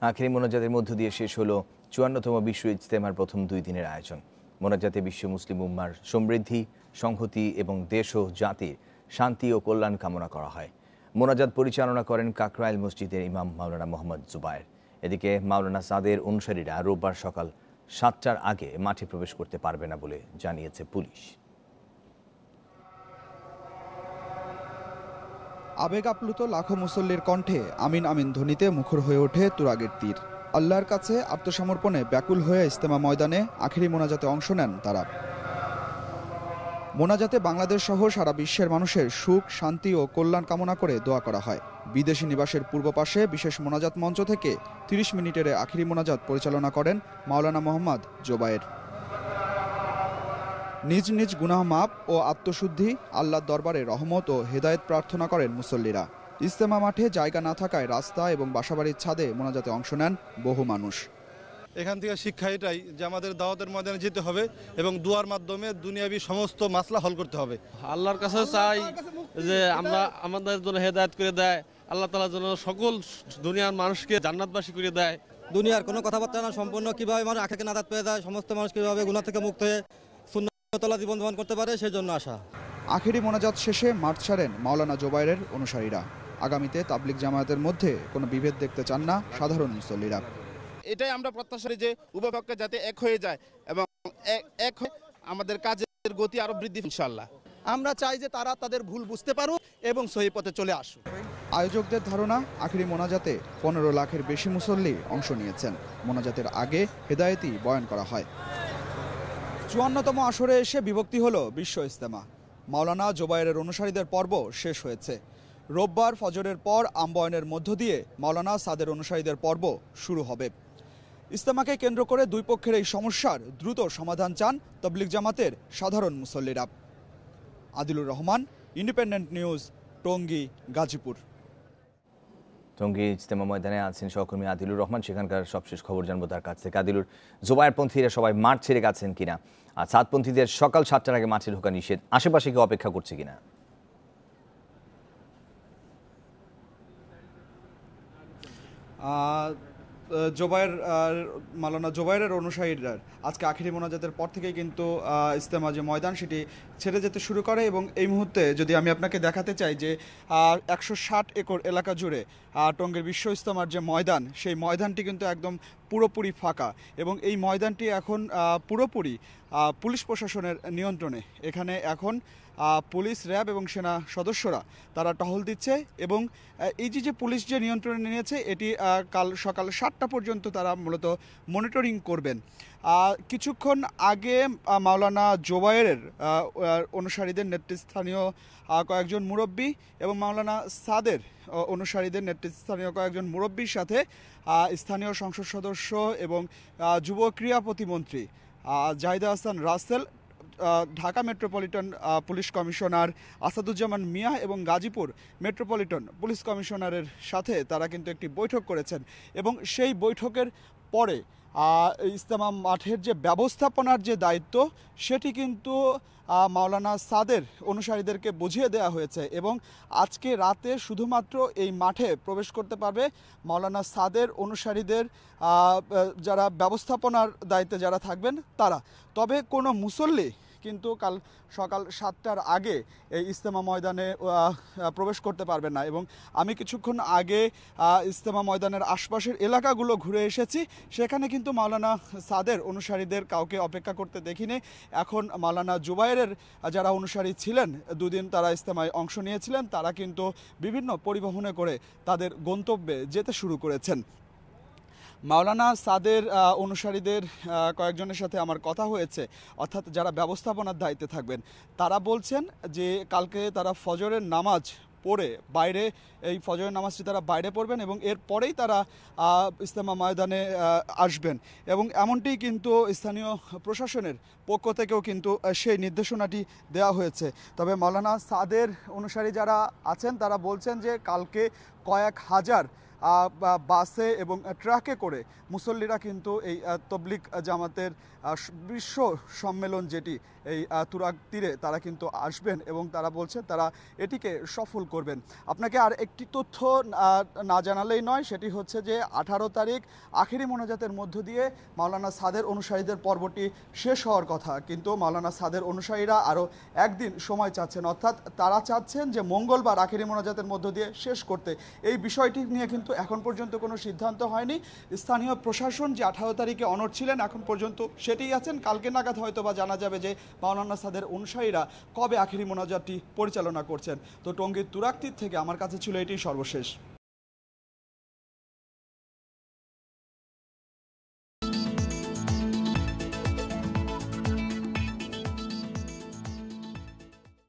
আখেরি মোনাজাতের মধ্য দিয়ে শেষ হলো ৫৪তম বিশ্ব ইজতেমার প্রথম ২ দিনের আয়োজন। মোনাজাতে বিশ্ব মুসলিম উম্মার সমৃদ্ধি, সংহতি এবং দেশ ও জাতির শান্তি ও কল্যাণ কামনা করা হয়। মোনাজাত পরিচালনা করেন কাকরাইল মসজিদের ইমাম মাওলানা মোহাম্মদ জুবায়ের। এদিকে মাওলানা সাদের অনুসারীরা রোববার সকাল ৭টার আগে মাঠে প্রবেশ করতে পারবে না বলে জানিয়েছে পুলিশ। আবেগ আপ্লুত লাখো মুসল্লির কণ্ঠে আমিন আমিন ধ্বনিতে মুখর হয়ে ওঠে তুরাগের তীর। আল্লাহর কাছে আত্মসমর্পণে ব্যাকুল হয়ে ইজতেমা ময়দানে আখেরি মোনাজাতে অংশ নেন তারা। মোনাজাতে বাংলাদেশ সহ সারা বিশ্বের মানুষের সুখ, শান্তি ও কল্যাণ কামনা করে দোয়া করা হয়। বিদেশি নিবাসের পূর্ব পাশে বিশেষ মোনাজাত মঞ্চ থেকে ৩০ মিনিটের আখেরি মোনাজাত পরিচালনা করেন মাওলানা মোহাম্মদ জুবায়ের। নিজ নিজ গুনাহ মাপ ও আত্মশুদ্ধি, আল্লাহর দরবারে রহমত ও হেদায়েত প্রার্থনা করেন মুসল্লিরা। ইজতেমা মাঠে জায়গা না থাকায় রাস্তা এবং বাসাবাড়ির ছাদে মোনাজাতে অংশ নেন বহু মানুষ। এখান থেকে শিক্ষা এটাই যে আমাদের দাওয়াতের ময়দানে যেতে হবে এবং দুয়ার মাধ্যমে দুনিয়াবি সমস্ত মাসলা হল করতে হবে। আল্লাহর কাছে চাই যে আমরা আমাদের জন্য হেদায়েত করে দেয়, আল্লাহ তাআলা যেন সকল দুনিয়ার মানুষকে জান্নাতবাসী করে দেয়। দুনিয়ার কোনো কথাবার্তা না, সম্পূর্ণ কিভাবে মানুষ আখেরকে নাজাত পেয়ে যায়, সমস্ত মানুষ কিভাবে গুনাহ থেকে মুক্ত হয়ে সুন্নতওয়ালা জীবন যাপন করতে পারে, সেই জন্য আশা। আখেরি মোনাজাত শেষে মাঠ ছাড়েন মাওলানা জুবায়েরের অনুসারীরা। আগামীতে তাবলিগ জামায়াতের মধ্যে কোনো বিভেদ দেখতে চান না সাধারণ মুসল্লিরা। এটাই আমরা প্রত্যাশা করি যে উভয় পক্ষ যাতে এক হয়ে যায় এবং এক হয়ে আমাদের কাজের গতি আরো বৃদ্ধি ইনশাআল্লাহ। আমরা চাই যে তারা তাদের ভুল বুঝতে পারুক এবং সহি পথে চলে আসুক। আয়োজকদের ধারণা, আখেরি মোনাজাতে ১৫ লাখের বেশি মুসল্লি অংশ নিয়েছেন। মোনাজাতের আগে হেদায়েতি বয়ান করা হয়। ৫৪তম আসরে এসে বিভক্তি হলো বিশ্ব ইজতেমা। মাওলানা জুবায়েরের অনুসারীদের পর্ব শেষ হয়েছে। রোববার ফজরের পর আমবয়ানের মধ্য দিয়ে মাওলানা সাদের অনুসারীদের পর্ব শুরু হবে। ইজতেমাকে কেন্দ্র করে দুই পক্ষের এই সমস্যার দ্রুত সমাধান চান তাবলিগ জামাতের সাধারণ মুসল্লিরা। Adilur Rahman, independent news, Tongi, Gazipur. টঙ্গী ইজতেমা ময়দানে আছেন সহকর্মী আদিলুর রহমান, সেখানকার সবশেষ খবর জানবো তার কাছ থেকে। আদিলুর, জুবায়েরপন্থীরা সবাই মাঠ ছেড়ে গেছেন কিনা, আর সাদপন্থীদের সকাল ৭টার আগে মাঠে ঢোকা নিষেধ, আশেপাশে কেউ অপেক্ষা করছে কিনা? মাওলানা জুবায়েরের অনুসারীরা আজকে আখেরি মোনাজাতের পর থেকেই কিন্তু ইজতেমা যে ময়দান সেটি ছেড়ে যেতে শুরু করে এবং এই মুহূর্তে যদি আমি আপনাকে দেখাতে চাই যে ১৬০ একর এলাকা জুড়ে টঙ্গীর বিশ্ব ইজতেমার যে ময়দান, সেই ময়দানটি কিন্তু একদম পুরোপুরি ফাঁকা এবং এই ময়দানটি এখন পুরোপুরি পুলিশ প্রশাসনের নিয়ন্ত্রণে। এখানে এখন পুলিশ, র্যাব এবং সেনা সদস্যরা তারা টহল দিচ্ছে এবং এই যে পুলিশ যে নিয়ন্ত্রণে নিয়েছে এটি কাল সকাল ৭টা পর্যন্ত তারা মূলত মনিটরিং করবেন। কিছুক্ষণ আগে মাওলানা জুবায়েরের অনুসারীদের নেতৃস্থানীয় কয়েকজন মুরব্বী এবং মাওলানা সাদের অনুসারীদের নেতৃস্থানীয় কয়েকজন মুরব্বীর সাথে স্থানীয় সংসদ সদস্য এবং যুব ক্রীড়া প্রতিমন্ত্রী Zahida Hasan Russell, Dhaka metropolitan police commissioner Asaduzzaman Mia এবং গাজীপুর মেট্রোপলিটন পুলিশ কমিশনারের সাথে তারা কিন্তু একটি বৈঠক করেছেন এবং সেই বৈঠকের পরে ইজতেমা মাঠের যে ব্যবস্থাপনার যে দায়িত্ব সেটি কিন্তু মাওলানা সাদের অনুসারীদেরকে বুঝিয়ে দেওয়া হয়েছে এবং আজকে রাতে শুধুমাত্র এই মাঠে প্রবেশ করতে পারবে মাওলানা সাদের অনুসারীদের যারা ব্যবস্থাপনার দায়িত্বে যারা থাকবেন তারা। তবে কোনো মুসল্লি কিন্তু কাল সকাল ৭টার আগে এই ইজতেমা ময়দানে প্রবেশ করতে পারবেন না এবং আমি কিছুক্ষণ আগে ইজতেমা ময়দানের আশপাশের এলাকাগুলো ঘুরে এসেছি, সেখানে কিন্তু মাওলানা সাদের অনুসারীদের কাউকে অপেক্ষা করতে দেখিনি। এখন মাওলানা জুবায়েরের যারা অনুসারী ছিলেন, দুদিন তারা ইজতেমায় অংশ নিয়েছিলেন, তারা কিন্তু বিভিন্ন পরিবহনে করে তাদের গন্তব্যে যেতে শুরু করেছেন। মাওলানা সাদের অনুসারীদের কয়েকজনের সাথে আমার কথা হয়েছে, অর্থাৎ যারা ব্যবস্থাপনার দায়িত্বে থাকবেন, তারা বলছেন যে কালকে তারা ফজরের নামাজ পড়ে বাইরে, এই ফজরের নামাজটি তারা বাইরে পড়বেন এবং এরপরেই তারা ইজতেমা ময়দানে আসবেন এবং এমনটিই কিন্তু স্থানীয় প্রশাসনের পক্ষ থেকেও কিন্তু সেই নির্দেশনাটি দেওয়া হয়েছে। তবে মাওলানা সাদের অনুসারী যারা আছেন তারা বলছেন যে কালকে কয়েক হাজার বাসে এবং ট্রাকে করে মুসল্লিরা কিন্তু এই তবলিগ জামাতের বিশ্ব সম্মেলন যেটি এই তুরাগ তীরে তারা কিন্তু আসবেন এবং তারা বলছে তারা এটিকে সফল করবেন। আপনাকে আর একটি তথ্য না জানালেই নয়, সেটি হচ্ছে যে 18 তারিখ আখেরি মোনাজাতের মধ্য দিয়ে মাওলানা সাদের অনুসারীদের পর্বটি শেষ হওয়ার কথা, কিন্তু মাওলানা সাদের অনুসারীরা আরও একদিন সময় চাচ্ছেন, অর্থাৎ তারা চাচ্ছেন যে মঙ্গলবার আখেরি মোনাজাতের মধ্য দিয়ে শেষ করতে। এই বিষয়টি নিয়ে কিন্তু এখন পর্যন্ত কোনো সিদ্ধান্ত হয়নি। স্থানীয় প্রশাসন যে 18 তারিখে অনড় ছিলেন এখন পর্যন্ত সেটিই আছেন। কালকে নাগাদ হয়তো বা জানা যাবে যে মাওলানা সাদের অনুসারীরা কবে আখেরি মোনাজাতটি পরিচালনা করছেন। তো টঙ্গীর তুরাগ তীর থেকে আমার কাছে ছিল এটি সর্বশেষ।